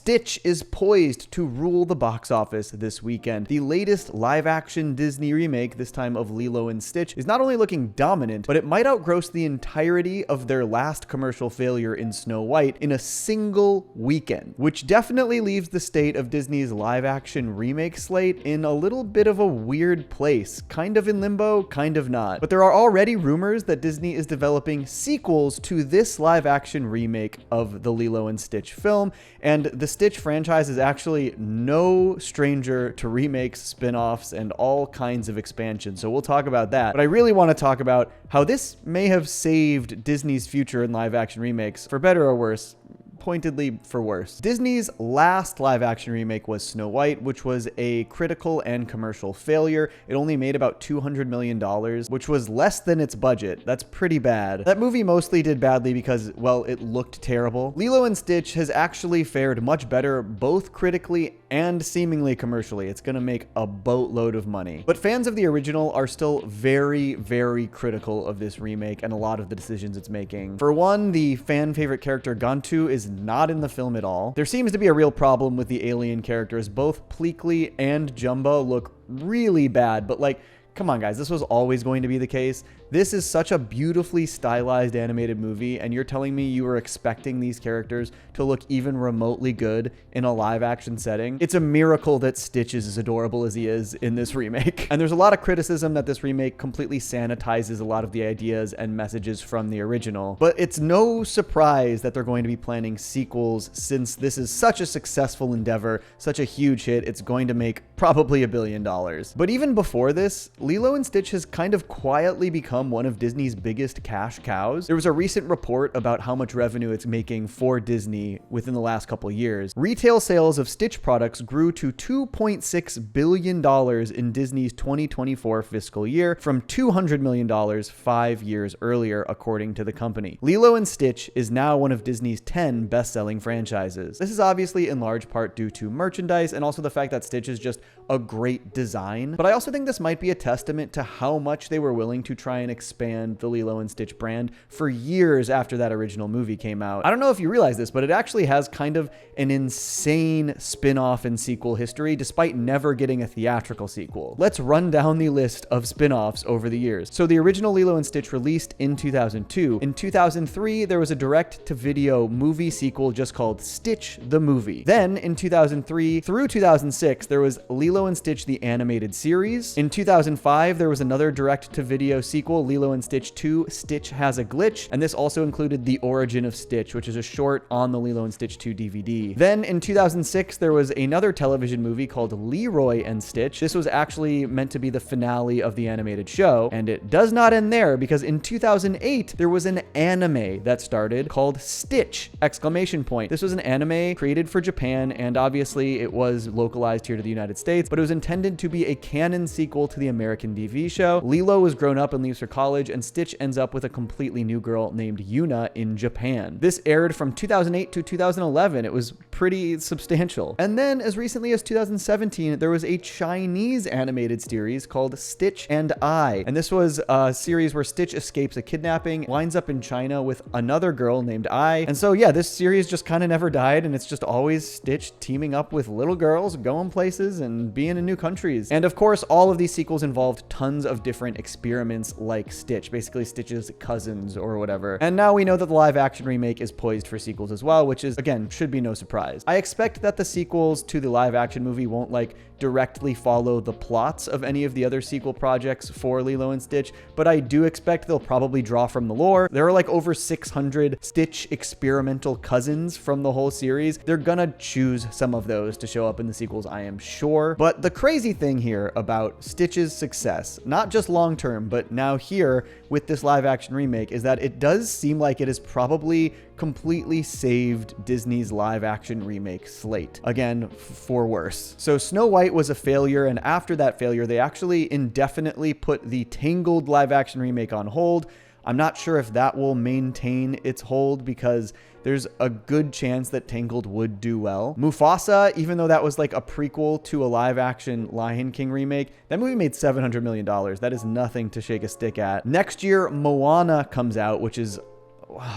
Stitch is poised to rule the box office this weekend. The latest live-action Disney remake, this time of Lilo and Stitch, is not only looking dominant, but it might outgross the entirety of their last commercial failure in Snow White in a single weekend, which definitely leaves the state of Disney's live-action remake slate in a little bit of a weird place. Kind of in limbo, kind of not. But there are already rumors that Disney is developing sequels to this live-action remake of the Lilo and Stitch film, and the Stitch franchise is actually no stranger to remakes, spin-offs, and all kinds of expansions, so we'll talk about that. But I really want to talk about how this may have saved Disney's future in live-action remakes, for better or worse. Pointedly for worse. Disney's last live-action remake was Snow White, which was a critical and commercial failure. It only made about $200 million, which was less than its budget. That's pretty bad. That movie mostly did badly because, well, it looked terrible. Lilo and Stitch has actually fared much better, both critically and seemingly commercially. It's gonna make a boatload of money. But fans of the original are still very, very critical of this remake and a lot of the decisions it's making. For one, the fan favorite character Gantu is not in the film at all. There seems to be a real problem with the alien characters. Both Pleakley and Jumbo look really bad, but like, come on guys, this was always going to be the case. This is such a beautifully stylized animated movie, and you're telling me you were expecting these characters to look even remotely good in a live action setting? It's a miracle that Stitch is as adorable as he is in this remake. And there's a lot of criticism that this remake completely sanitizes a lot of the ideas and messages from the original. But it's no surprise that they're going to be planning sequels, since this is such a successful endeavor, such a huge hit. It's going to make probably $1 billion. But even before this, Lilo and Stitch has kind of quietly become one of Disney's biggest cash cows. There was a recent report about how much revenue it's making for Disney within the last couple years. Retail sales of Stitch products grew to $2.6 billion in Disney's 2024 fiscal year from $200 million 5 years earlier, according to the company. Lilo and Stitch is now one of Disney's 10 best-selling franchises. This is obviously in large part due to merchandise and also the fact that Stitch is just a great design, but I also think this might be a testament to how much they were willing to try and expand the Lilo and Stitch brand for years after that original movie came out. I don't know if you realize this, but it actually has kind of an insane spin-off and sequel history despite never getting a theatrical sequel. Let's run down the list of spin-offs over the years. So the original Lilo and Stitch released in 2002. In 2003, there was a direct-to-video movie sequel just called Stitch the Movie. Then in 2003 through 2006, there was Lilo and Stitch the Animated Series. In 2005, there was another direct-to-video sequel, Lilo and Stitch 2, Stitch Has a Glitch, and this also included The Origin of Stitch, which is a short on the Lilo and Stitch 2 DVD. Then in 2006, there was another television movie called Leroy and Stitch. This was actually meant to be the finale of the animated show, and it does not end there, because in 2008, there was an anime that started called Stitch! This was an anime created for Japan, and obviously it was localized here to the United States, but it was intended to be a canon sequel to the American TV show. Lilo was grown up and leaves for college, and Stitch ends up with a completely new girl named Yuna in Japan. This aired from 2008 to 2011. It was pretty substantial. And then as recently as 2017, there was a Chinese animated series called Stitch and I. And this was a series where Stitch escapes a kidnapping, winds up in China with another girl named I. And so yeah, this series just kind of never died, and it's just always Stitch teaming up with little girls, going places and being in new countries. And of course, all of these sequels involved tons of different experiments like Stitch, basically Stitch's cousins or whatever. And now we know that the live action remake is poised for sequels as well, which is, again, should be no surprise. I expect that the sequels to the live action movie won't like directly follow the plots of any of the other sequel projects for Lilo and Stitch, but I do expect they'll probably draw from the lore. There are like over 600 Stitch experimental cousins from the whole series. They're gonna choose some of those to show up in the sequels, I am sure. But the crazy thing here about Stitch's success, not just long-term, but now here with this live action remake, is that it does seem like it has probably completely saved Disney's live action remake slate. Again, for worse. So Snow White was a failure, and after that failure, they actually indefinitely put the Tangled live action remake on hold. I'm not sure if that will maintain its hold because there's a good chance that Tangled would do well. Mufasa, even though that was like a prequel to a live action Lion King remake, that movie made $700 million. That is nothing to shake a stick at. Next year, Moana comes out, which is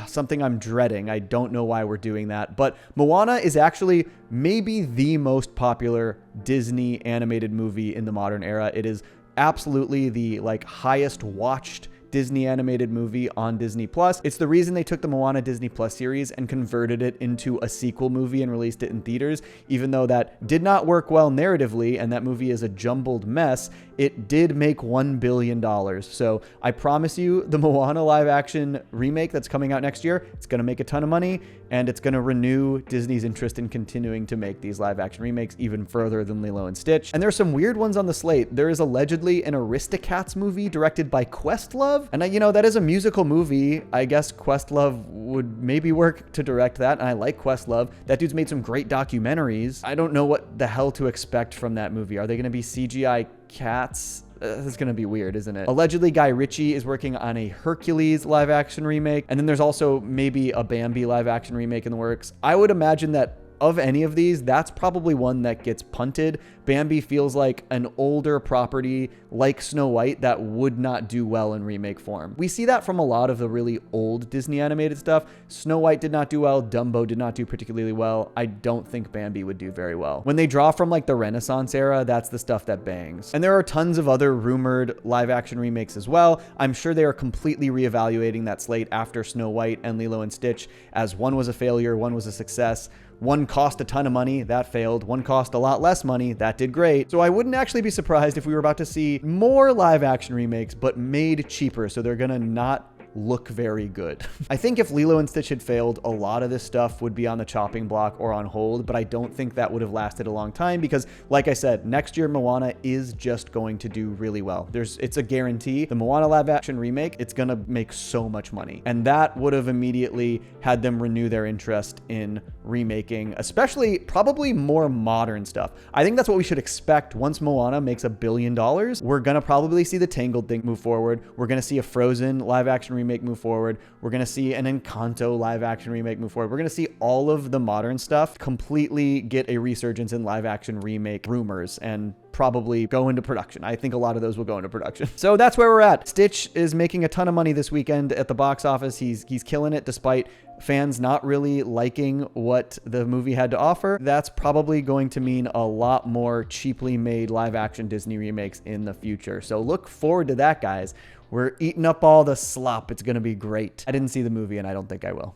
something I'm dreading. I don't know why we're doing that, but Moana is actually maybe the most popular Disney animated movie in the modern era. It is absolutely the highest watched Disney animated movie on Disney Plus. It's the reason they took the Moana Disney Plus series and converted it into a sequel movie and released it in theaters. Even though that did not work well narratively and that movie is a jumbled mess, it did make $1 billion. So I promise you, the Moana live action remake that's coming out next year, it's going to make a ton of money, and it's going to renew Disney's interest in continuing to make these live action remakes even further than Lilo and Stitch. And there's some weird ones on the slate. There is allegedly an Aristocats movie directed by Questlove. And that is a musical movie. I guess Questlove would maybe work to direct that. And I like Questlove. That dude's made some great documentaries. I don't know what the hell to expect from that movie. Are they going to be CGI cats? This is going to be weird, isn't it? Allegedly, Guy Ritchie is working on a Hercules live action remake. And then there's also maybe a Bambi live action remake in the works. I would imagine that of any of these, that's probably one that gets punted. Bambi feels like an older property like Snow White that would not do well in remake form. We see that from a lot of the really old Disney animated stuff. Snow White did not do well. Dumbo did not do particularly well. I don't think Bambi would do very well. When they draw from the Renaissance era, that's the stuff that bangs. And there are tons of other rumored live action remakes as well. I'm sure they are completely reevaluating that slate after Snow White and Lilo and Stitch, as one was a failure, one was a success. One cost a ton of money, that failed. One cost a lot less money, that did great. So I wouldn't actually be surprised if we were about to see more live action remakes, but made cheaper. So they're gonna not look very good. I think if Lilo and Stitch had failed, a lot of this stuff would be on the chopping block or on hold, but I don't think that would have lasted a long time because, like I said, next year Moana is just going to do really well. It's a guarantee. The Moana live action remake, it's gonna make so much money. And that would have immediately had them renew their interest in remaking, especially probably more modern stuff. I think that's what we should expect once Moana makes $1 billion. We're gonna probably see the Tangled thing move forward. We're gonna see a Frozen live action remake move forward. We're gonna see an Encanto live action remake move forward. We're gonna see all of the modern stuff completely get a resurgence in live action remake rumors and probably go into production. I think a lot of those will go into production. So that's where we're at. Stitch is making a ton of money this weekend at the box office. He's killing it despite fans not really liking what the movie had to offer. That's probably going to mean a lot more cheaply made live action Disney remakes in the future. So look forward to that, guys. We're eating up all the slop. It's going to be great. I didn't see the movie and I don't think I will.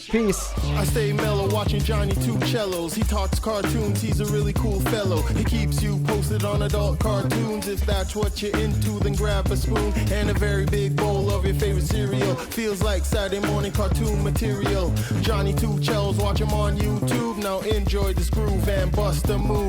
Peace. I stay mellow watching Johnny Two Cellos. He talks cartoons, he's a really cool fellow. He keeps you posted on adult cartoons. If that's what you're into, then grab a spoon and a very big bowl of your favorite cereal. Feels like Saturday morning cartoon material. Johnny Two Cellos, watch him on YouTube. Now enjoy this groove and bust a move.